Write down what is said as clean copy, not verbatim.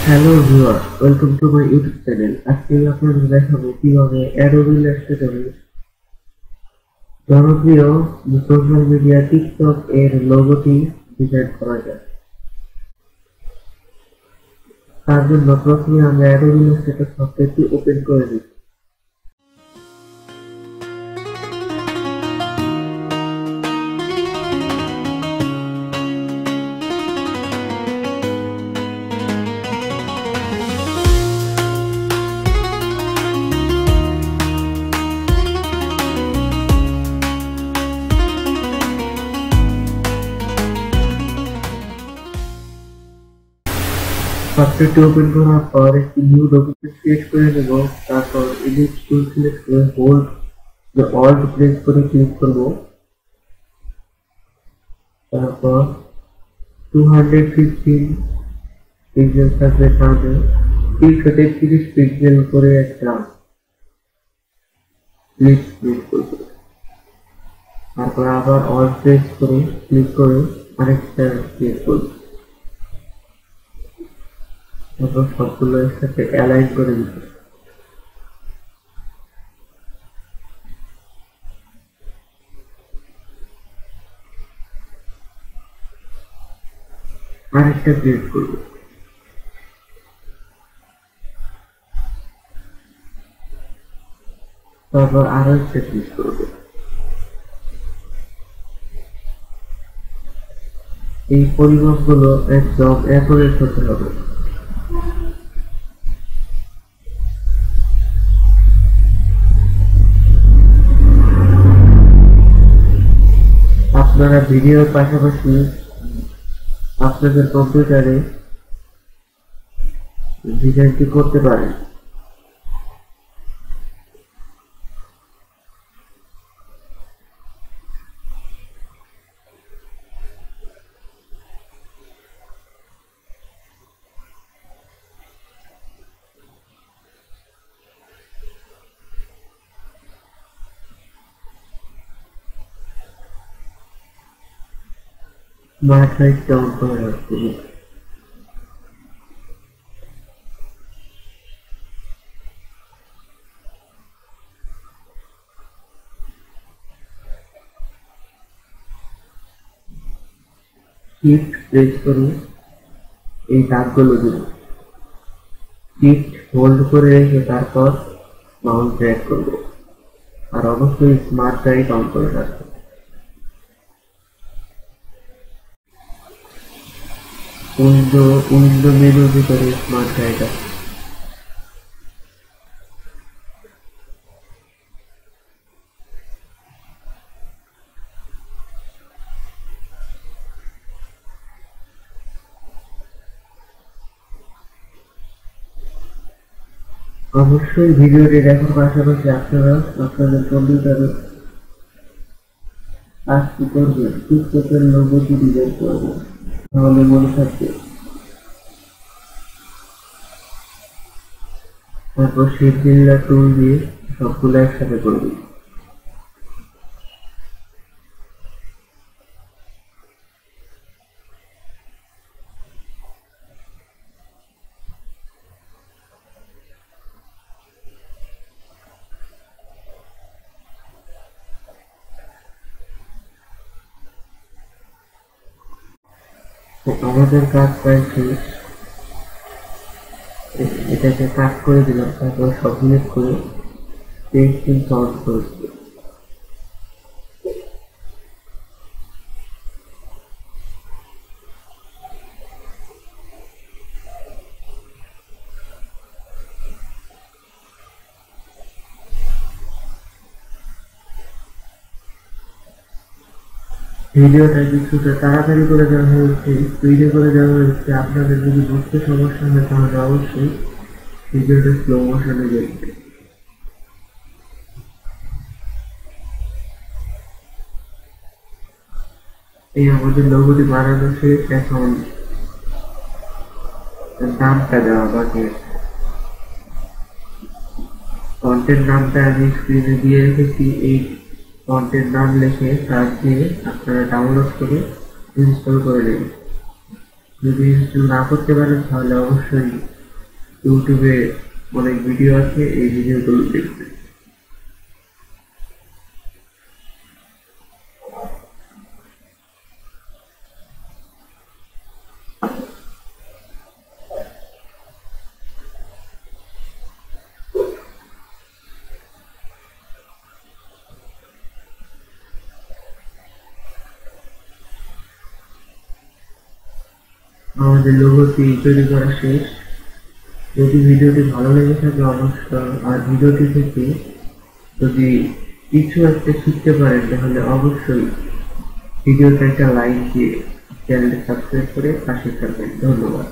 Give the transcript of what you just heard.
Hello viewer, welcome to my YouTube channel. আজকে আমি আপনাদের দেখাবো কিভাবে অ্যাডোবি ইলাস্ট্রেটরে জনপ্রিয় সোশ্যাল মিডিয়া টিকটক এর লোগোটি ডিজাইন করা যায়। তার জন্য প্রথমে আমরা অ্যাডোবি ইলাস্ট্রেটর সফটওয়্যারটি ওপেন করে নিই। সফটওয়্যারটি ওপেন করার পর একটি নিউ ডকুমেন্ট ক্রিয়েট করে নেব। তারপর এডিট টুল সিলেক্ট করে হোল্ড অল্ট প্রেস করে ক্লিক করব। তারপর 215 পিক্সেল থাকবে সামনে, 30 পিক্সেল করে একটা ক্লিক করব। তারপর আবার অল্ট প্রেস করে ক্লিক করে আরেকটা ক্লিক করব। তারপর সবগুলো একসাথে অ্যালাইন করে দিব। আরেকটা ক্লিক করব। তারপর আরো একটা ক্লিক করব। এই পরিমাপগুলো একদম অ্যাকুরেট হতে হবে। আপনারা ভিডিওর পাশাপাশি আপনাদের কম্পিউটারে ডিজাইনটি করতে পারেন। স্মার্ট সাইজটা অন করে রাখতে হবে। শিফট প্রেস করে এই দাগগুলো দিব। শিফট হোল্ড করে রেখে তারপর মাউস ড্র্যাগ করব। আর অবশ্যই স্মার্ট গাইড অন করে রাখবো। উইন্ডো মেনুর ভিতরে স্মার্ট গাইড আছে। অবশ্যই ভিডিওটি দেখার পাশাপাশি আপনারা আপনাদের কম্পিউটারে কাজটি করবেন, টিকটকের লোগোটি ডিজাইন করবেন, তাহলে মনে থাকবে। তারপর শেপ বিল্ডার টুল দিয়ে সবগুলো একসাথে করবেন। আমাদের কাজ প্রায় শেষ। এটাকে কাট করে দিলাম। তারপর সাবমিট করে পেস্টিং সলভ করে দিলাম। ভিডিওটা কিছুটা তাড়াতাড়ি করে দেওয়া হয়েছে, স্পিডে করে দেওয়া হয়েছে। আপনাদের যদি বুঝতে সমস্যা হয় তাহলে অবশ্যই ভিডিওটা স্লো মোশনে দেখবে। এই আমাদের লোগোটি বানানো শেষ। এখন নামটা দেওয়া বাকি। কন্টেন্ট নামটা আমি স্ক্রিনে দিয়ে রেখেছি। এই কন্টেন্ট নাম লিখে সার্চ দিয়ে আপনারা ডাউনলোড করে ইনস্টল করে নেবেন। যদি ইনস্টল না করতে পারেন তাহলে অবশ্যই ইউটিউবে অনেক ভিডিও আছে, এই ভিডিওগুলো দেখবেন। আমাদের লোগোটি তৈরি করা শেষ। যদি ভিডিওটি ভালো লেগে থাকে অবশ্যই, আর ভিডিওটি থেকে যদি কিছু একটা শিখতে পারেন তাহলে অবশ্যই ভিডিওতে একটা লাইক দিয়ে চ্যানেলটি সাবস্ক্রাইব করে পাশে থাকবেন। ধন্যবাদ।